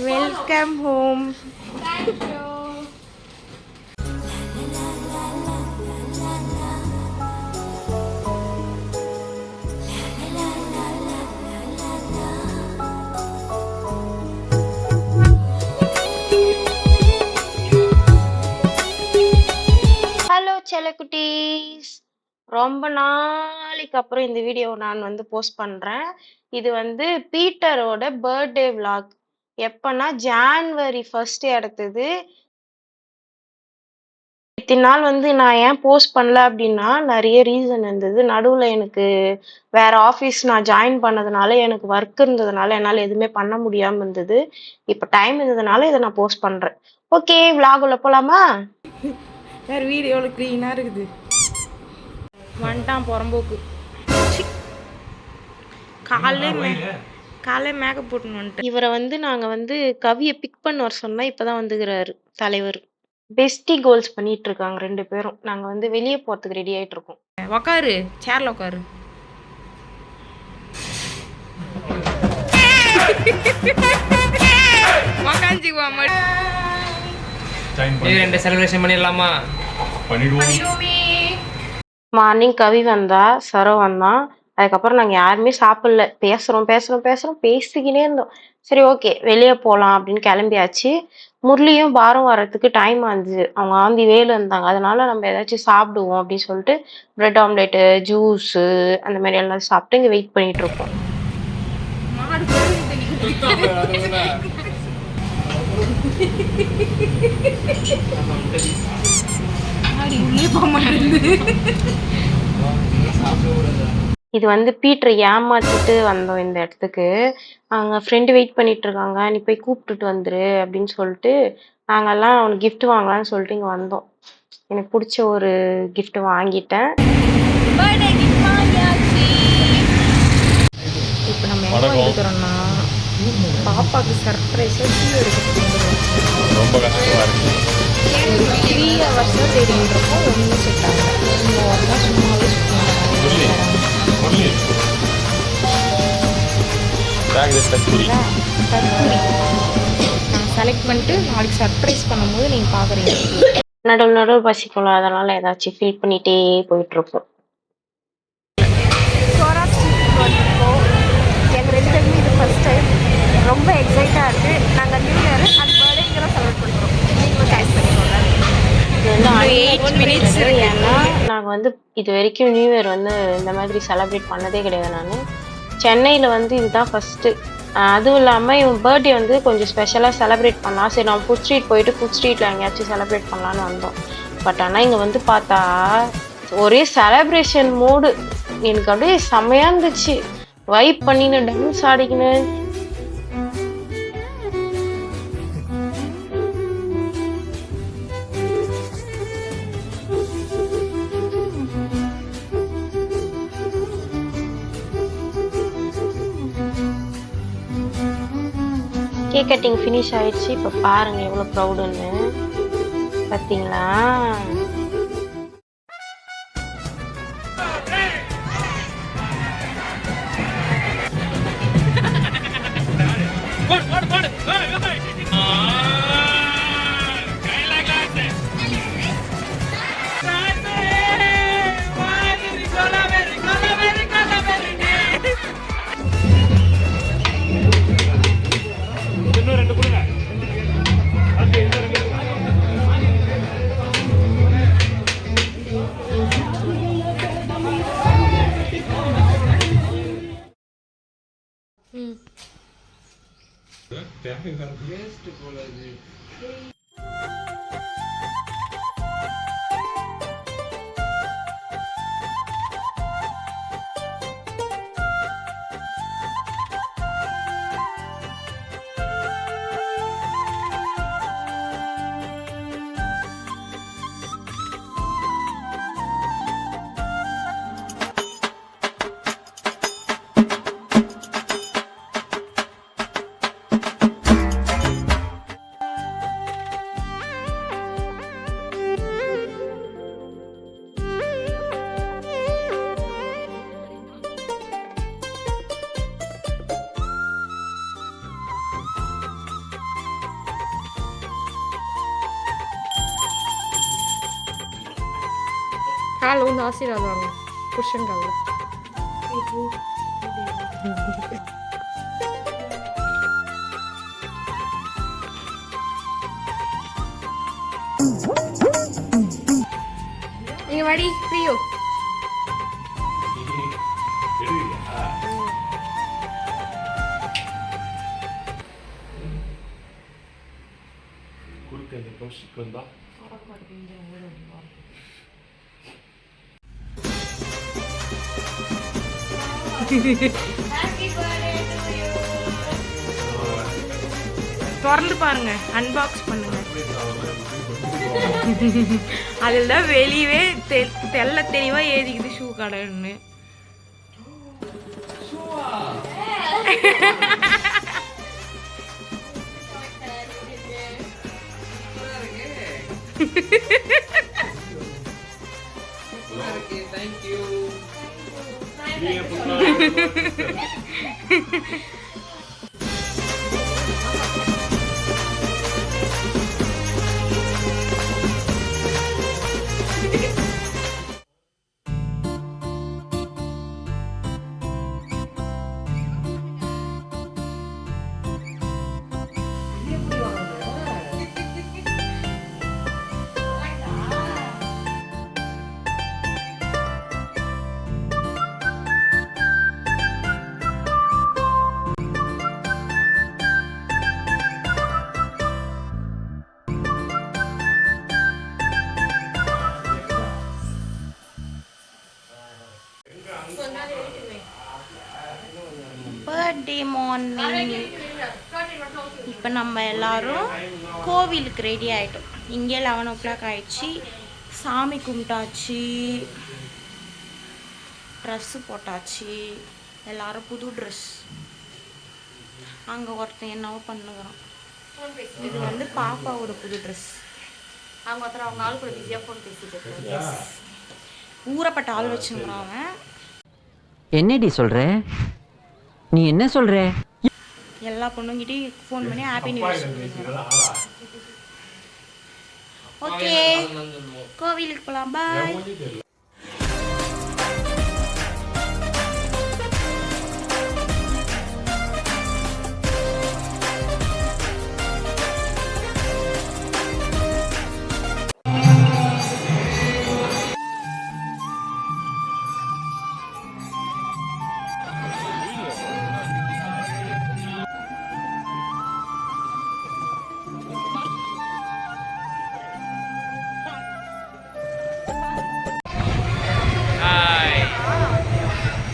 Welcome home. Hello செல்லக்குட்டீஸ், ரொம்ப நாளைக்கு அப்புறம் இந்த வீடியோ நான் போஸ்ட் பண்றேன். இது பீட்டரோட பர்த்டே vlog. எப்பன்னா ஜான்வரி 1 எடுத்தது. இத்தனை நாள் நான் ஏன் போஸ்ட் பண்ணல அப்படின்னா நிறைய ரீசன் இருந்தது. நடுவுல எனக்கு வேற ஆஃபீஸ் நான் ஜாயின் பண்ணதுனால எனக்கு ஒர்க் இருந்ததுனால என்னால் எதுவுமே பண்ண முடியாம இருந்தது. இப்போ டைம் இருந்ததுனால இதை நான் போஸ்ட் பண்றேன். ஓகே, vlog உள்ள போலாமா? வேறு வீடியோவில் க்ளீனாக இருக்குது. வந்துட்டான் புறம்போக்கு. காலைல மேக்கப் போட்டுன்னு வந்துட்டு இவரை நாங்க கவியை பிக் பண்ண வர சொன்னா இப்பதான் வந்துக்கிறாரு தலைவர். பெஸ்டி கோல்ஸ் பண்ணிட்டு இருக்காங்க ரெண்டு பேரும். நாங்க வெளியே போறதுக்கு ரெடி ஆயிட்டு இருக்கோம். உக்காரு, சேர்ல உக்காரு. ரெண்டு செலிப்ரேஷன் பண்ணிடலாமா? மார்னிங் கவி வந்தா, சரோ வந்தான். அதுக்கப்புறம் நாங்க யாருமே சாப்பிடல. பேசிக்கினே இருந்தோம். சரி, ஓகே, வெளியே போலாம் அப்படின்னு கிளம்பியாச்சு. முரளியும் பாரும் வர்றதுக்கு டைம் ஆச்சு. அவங்க ஆந்தி வேலை இருந்தாங்க. அதனால நம்ம ஏதாச்சும் சாப்பிடுவோம் அப்படின்னு சொல்லிட்டு பிரெட் ஆம்லெட்டு, ஜூஸு அந்த மாதிரி எல்லாம் சாப்பிட்டு இங்க வெயிட் பண்ணிட்டு இருக்கோம். இது பீட்டரை ஏமாத்திட்டு வந்தோம் இந்த இடத்துக்கு. அவங்க ஃப்ரெண்டு வெயிட் பண்ணிட்டு இருக்காங்க, நீ போய் கூப்பிட்டுட்டு வந்துரு அப்படின்னு சொல்லிட்டு நாங்கெல்லாம் அவனுக்கு gift வாங்கலாம்னு சொல்லிட்டு இங்க வந்தோம். எனக்கு பிடிச்ச ஒரு gift வாங்கிட்டேன். இப்போ நம்ம எங்கே இருக்கிறோம்னா பாப்பாவுக்கு சர்ப்ரைஸாக டீ எடுக்க ரொம்ப கஷ்டமா இருக்கு. ஒரு 3 hours தேடிட்டு இருக்கோம். ஒன்றும் செட் ஆகல. இந்த ஒர்க் தான் சும்மாவே நான் செலக்ட் பண்ணிட்டு நாளைக்கு சர்ப்ரைஸ் பண்ணும்போது நீங்கள் பார்க்குறீங்க. நடுவு பசிக்கலாம், அதனால ஏதாச்சும் ஃபீல் பண்ணிட்டே போயிட்டு இருப்போம். எங்கள் ரெண்டு பேருமே இது ஃபர்ஸ்ட் டைம். ரொம்ப எக்ஸைட்டாக இருக்குது. நாங்கள் நியூ இயர் அண்ட் பர்த்டேங்கிற செலக்ட் பண்ணுறோம். நீங்களும் சாய்ஸ் பண்ணிக்கோங்க. இது 8 minutes இருக்கு. ஏன்னா நாங்கள் இது வரைக்கும் நியூ இயர் இந்த மாதிரி செலிப்ரேட் பண்ணதே கிடையாது. நான் சென்னையில் இதுதான் ஃபஸ்ட்டு. அதுவும் இல்லாமல் இவன் பர்த்டே கொஞ்சம் ஸ்பெஷலாக செலிப்ரேட் பண்ணலாம். சரி, நம்ம ஃபுட் ஸ்ட்ரீட் போயிட்டு ஃபுட் ஸ்ட்ரீட்டில் எங்கேயாச்சும் செலிப்ரேட் பண்ணலான்னு வந்தோம். பட் ஆனால் இங்கே பார்த்தா ஒரே செலிப்ரேஷன் மூடு. எனக்கு அப்படியே செம்மையாக இருந்துச்சு. வைப் பண்ணின்னு டான்ஸ் ஆடிக்கின்னு. கேக் கட்டிங் ஃபினிஷ் ஆயிடுச்சு. இப்போ பாருங்க எவ்வளோ ப்ரௌடுன்னு. பார்த்தீங்களா? காலில் வந்து ஆசீர்வாதம் வாங்க புருஷன் காலில். நீங்க வாடி பிரியோ. திறந்து பாருங்க, அன்பாக்ஸ் பண்ணுங்க. அதில் தான் வெளியவே தெல்ல தெளிவா ஏதிக்குது ஷூ கடைன்னு. Birthday morning. இப்போ நம்ம எல்லாரும் கோவிலுக்கு ரெடி ஆகிட்டோம். இங்கே 11 o'clock ஆயிடுச்சு. சாமி கும்பிட்டாச்சு, ட்ரெஸ்ஸு போட்டாச்சு, எல்லாரும் புது ட்ரெஸ். அங்கே ஒருத்தன் என்னவோ பண்ணுகிறான். இது வந்து பாப்பாவோட புது ட்ரெஸ். அவங்க ஒருத்தர் அவங்க ஆள் கூட பிஸியாக ஃபோன் பேசிட்டு ஊறப்பட்ட ஆள் வச்சுங்கிறான் அவன். என்னடி சொல்ற? நீ என்ன சொல்ற? எல்லா பொண்ணுங்கிட்டையும் ஃபோன் பண்ணி ஹாப்பி நியூ இயர் சொல்லிடுறான். ஓகே, கோவிலுக்கு போகலாம். பாய்.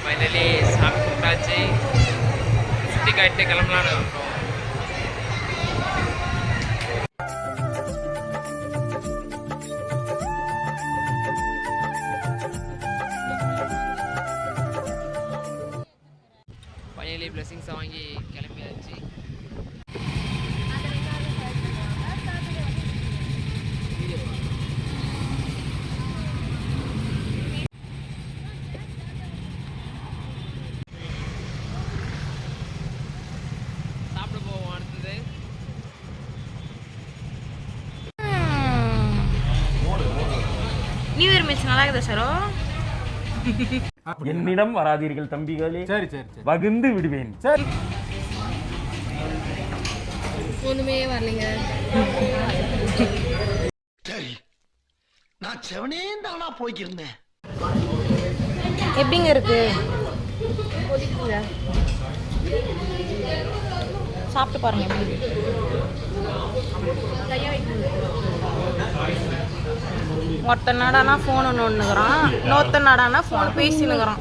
ஃபைனலி சாமி கும்பிட்டாச்சு, சுற்றி காட்டு கிளம்பலான்னு இருக்கோம். ஃபைனலி பிளெஸிங்ஸை வாங்கி கிளம்பியாச்சு. சாப்பிட போவோம் அடுத்தது. நியூ இயர் மிஸ் நல்லா இருக்குதா சரோ? என்னிடம் வராதீர்கள் தம்பிகளே. சரி சரி, வகுந்து விடுவேன். சரி, ஒன்றுமே வரலைங்க. சரி, நான் செவனே தானா போய்க்கிருந்தேன். எப்படிங்க இருக்கு? சாப்பிட்டு பாருங்க எப்படி இருக்கு. ஒருத்தன் நாடானா ஃபோன் ஒன்றுக்கிறான், இன்னொருத்தன் நாடானா ஃபோன் பேசினுக்கிறான்.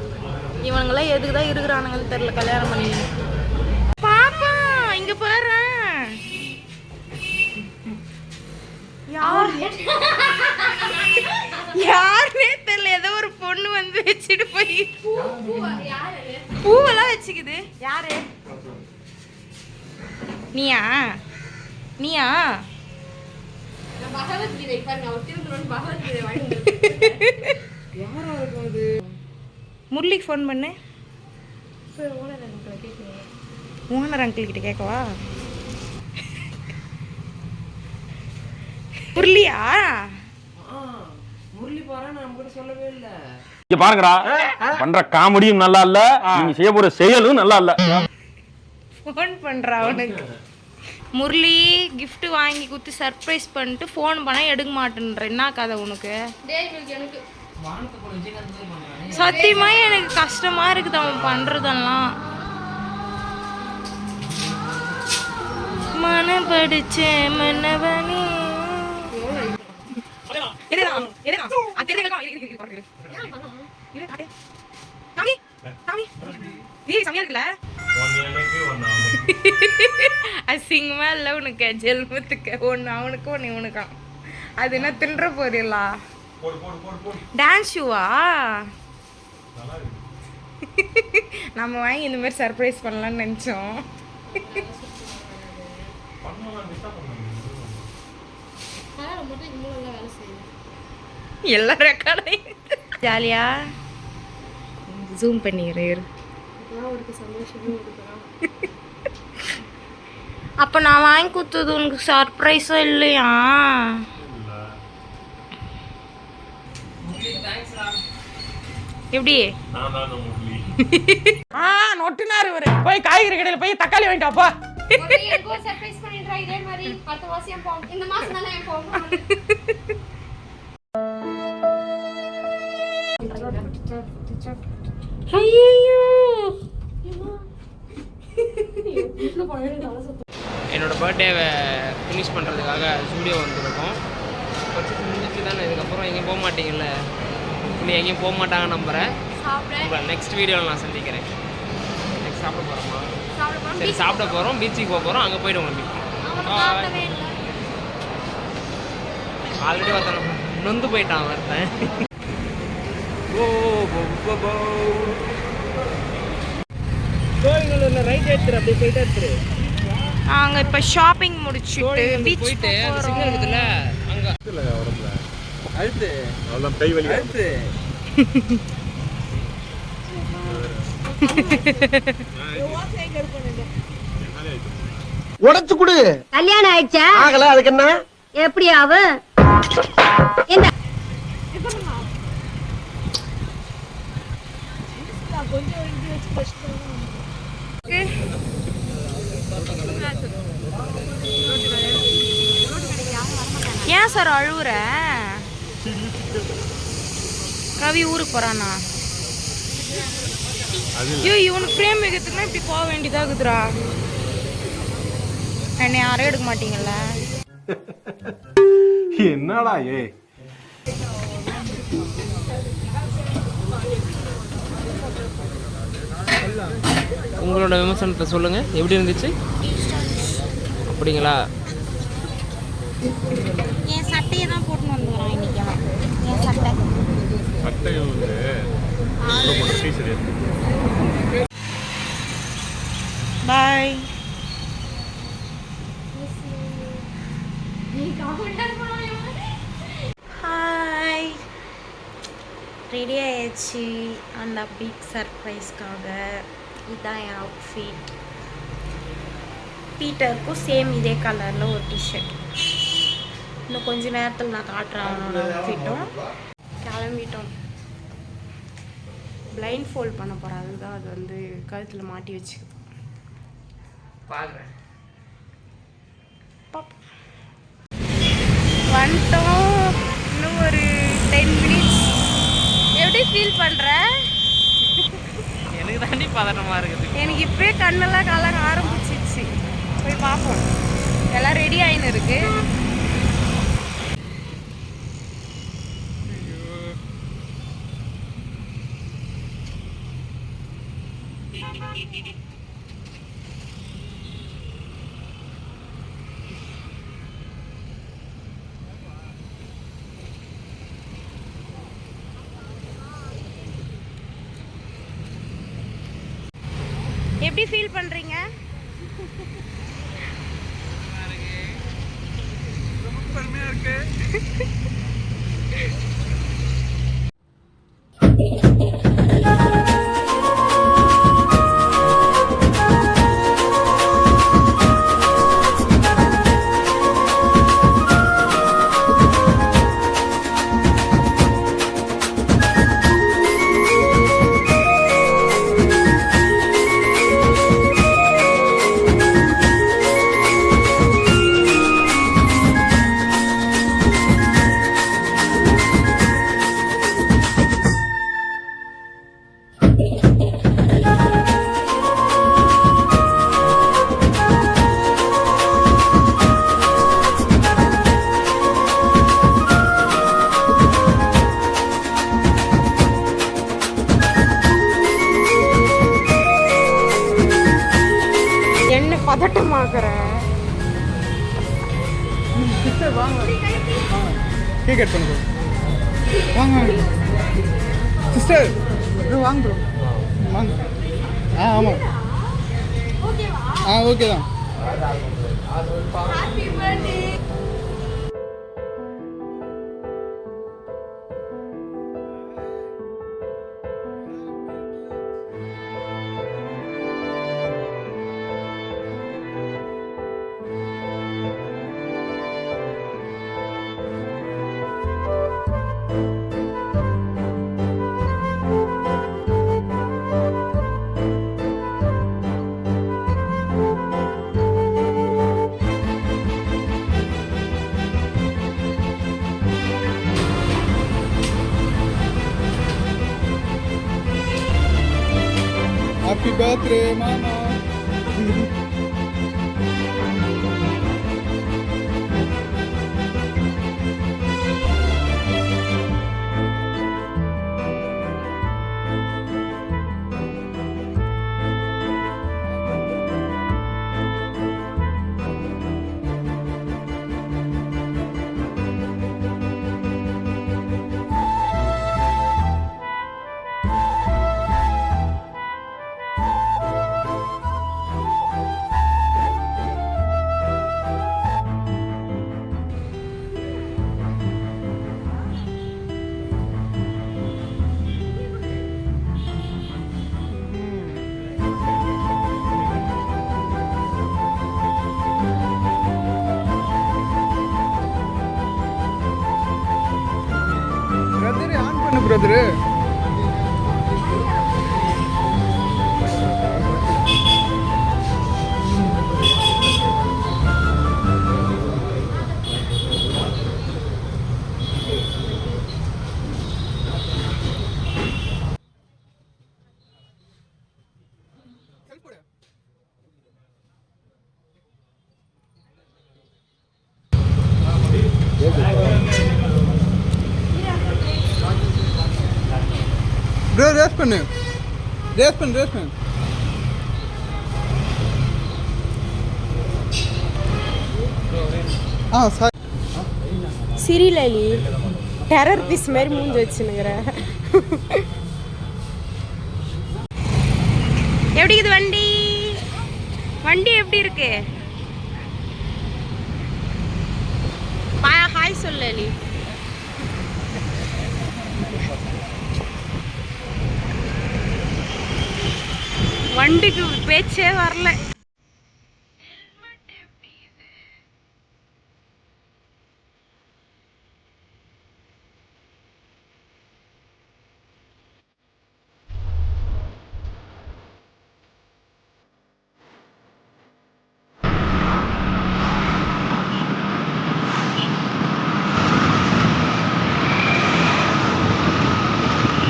இவனுங்களாம் எதுக்கு தான் இருக்கிறானுங்கன்னு தெரியல. கல்யாணம் பண்ணி பாப்பா இங்க பாரு. யாருன்னே தெரியல. ஏதோ ஒரு பொண்ணு வந்து வச்சுட்டு போய் பூவெல்லாம் வச்சுக்குது. யாரு? நீயா? நீயா? பகவத்கீதை பாருங்க, அவர் திருக்குறள் பகவத்கீதை வாங்கி முரளிக்கு ஃபோன் பண்ணு. ஓனர் அங்கிள் கிட்ட கேட்கவா? முரளியா? முரளி போறேன் நான் கூட சொல்லவே இல்ல. இங்க பாருங்கடா, பண்ற காமெடியும் நல்லா இல்ல, நீங்க செய்ய போற செயலும் நல்லா இல்ல. ஃபோன் பண்றா அவனுக்கு. முரளி gift வாங்கி குத்தி சர்ப்ரைஸ் பண்ணிட்டு ஃபோன் பண்ணா எடுக்க மாட்டேன்ற. என்ன கதை உனக்கு? சத்தியமா எனக்கு கஷ்டமா இருக்குது அவன் பண்றதெல்லாம். மனபடிச்ச மன்னவனே அசிங்கமா இல்ல உனக்கு ஜெல்மத்துக்கு ஒண்ணு அவனுக்கு ஒண்ணு இவனுக்கா. அது என்ன தின்ற போறீங்களா? டான்ஸ் ஷூவா? நம்ம வாங்கி இந்த மாதிரி சர்ப்ரைஸ் பண்ணலாம்னு நினைச்சோம். எல்லாம் ரெக்கார்ட் ஜாலியா ஜூம் பண்ணிடுறேன். அப்ப நான் வாங்கி கொடுத்தது உனக்கு சர்ப்ரைஸா இல்லையா? எப்படி நொட்டுனாரு இவரு. போய் காய்கறி கடையில போய் தக்காளி வாங்கிட்டு வாப்பா. சர்ப்ரைஸ் பண்ணிடுறா இதே மாதிரி அடுத்த மாசம் போவோம். இந்த மாசம் தானே போவோம். ஐயோ என்னோட பர்த்டேவை ஃபினிஷ் பண்ணுறதுக்காக ஸ்டூடியோ வந்துருக்கோம். ஃபஸ்ட்டு முடிஞ்சிச்சு தானே, இதுக்கப்புறம் எங்கேயும் போக மாட்டீங்கல்ல. இன்னும் எங்கேயும் போக மாட்டாங்க நம்புகிறேன். உங்களை நெக்ஸ்ட் வீடியோவில் நான் சந்திக்கிறேன். நெக்ஸ்ட் சாப்பிட போகிறோமா? சரி சாப்பிட போகிறோம், பீச்சுக்கு போக போகிறோம். அங்கே போய்ட்டு உங்களை மீட் பண்ணுவோம். ஆல்ரெடி ஒருத்தன் நொந்து போயிட்டான் ஒருத்தன். ரைட் எடுத்துரு, அப்படியே போயிட்டு எடுத்துரு. நாங்க இப்ப ஷாப்பிங் முடிச்சிட்டு பீச் போயிட்டு அந்த சிக்னல் இருக்குதுல்ல அங்க உடம்புல அழுத்து அவ்வளோதான், கை வலி அழுத்து. உடைச்சு கொடு. கல்யாணம் ஆயிடுச்சா? ஆகல, அதுக்கு என்ன? எப்படி ஆவு? இந்த ஏன் சார் அழுவுற? கவி ஊருக்கு போறானா? ஐயோ இவனுக்கு ஃப்ரேம் வைக்கிறதுக்குன்னா இப்படி போக வேண்டியதாகுதுரா. என்னை யாரும் எடுக்க மாட்டீங்கல்ல? என்னடா ஏ உங்களோட விமர்சனத்தை சொல்லுங்க, எப்படி இருந்துச்சு? அப்படிங்களா? என் சட்டையை தான் போட்டுன்னு வந்துடுறான் இன்னைக்கு அவன். என் சட்டை பாய். ஹாய், ரெடி ஆயிடுச்சு அந்த பிக் சர்ப்ரைஸ்க்காக. இதுதான் என் அவுட்ஃபிட். பீட்டருக்கும் சேம் இதே கலரில் ஒரு டிஷர்ட். இன்னும் கொஞ்ச நேரத்தில் நான் காட்டுறேன் அவனோட அவுட்ஃபிட்டும். கிளம்பிட்டோம். பிளைண்ட் ஃபோல்ட் பண்ண போகிறேன், அதுதான் அது வந்து கழுத்தில் மாட்டி வச்சுக்குது. பார்க்குறேன். வந்துட்டோம். இன்னும் ஒரு 10 மினிட்ஸ். எப்படி ஃபீல் பண்ணுற? எனக்கு தாண்டி பதட்டமாக இருக்குது. எனக்கு இப்போயே கண்ணெல்லாம் கலங்க ஆரம்பிச்சிச்சு. போய் பார்ப்போம். எல்லாம் ரெடி ஆகின்னு இருக்கு. எப்படி ஃபீல் பண்றீங்க? ரொம்ப பெருமையாக இருக்கு. சிஸ்டர் வாங்க கேக் கட் பண்ணுங்க வாங்க சிஸ்டர் ப்ரோ வாங்க ப்ரோ வாங்க ஆமாம் ஓகே தான் Happy birthday, Mama. Brother, on பண்ணு brother. Bro, race பண்ணு. சாரி. சிரிலலி டெரர் பீஸ் மாதிரி மூஞ்சி வச்சுனுங்கிற. எப்படி இது வண்டி எப்படி இருக்கு? ஹாய் சொல்லலி. வண்டிக்கு பேச்சே வரல.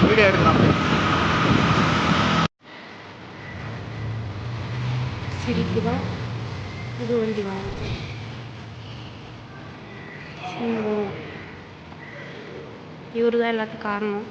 வீடியோ எடுக்கலாம். சிரிக்குதா இது வண்டி வாங்க. இவரு தான் எல்லாத்துக்கும் காரணம்.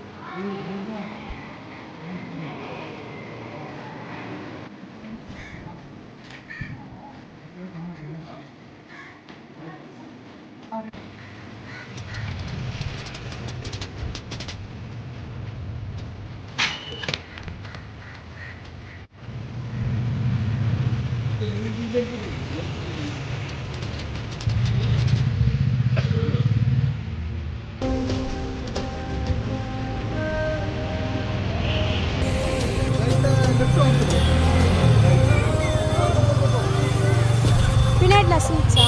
பின்னாடி நசிச்சா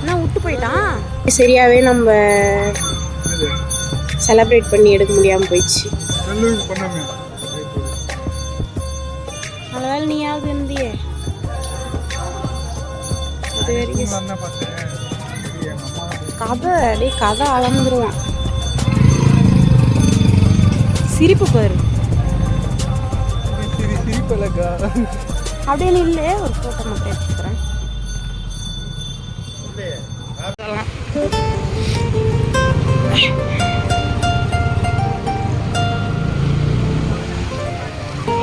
நான் விட்டு போயிட்டான். சரியாவே நம்ம செலிப்ரேட் பண்ணி எடுக்க முடியாமல் போயிடுச்சு. நல்ல வேலை நீயாவது இருந்தியே. அது வரைக்கும் கதை அளந்துருவான். சிரிப்பு பாரு. அப்படியே இல்லை, ஒரு ஃபோட்டோ மட்டும் எடுத்துக்கிறேன்.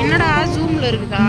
என்னடா ஜூம்ல இருக்குதா?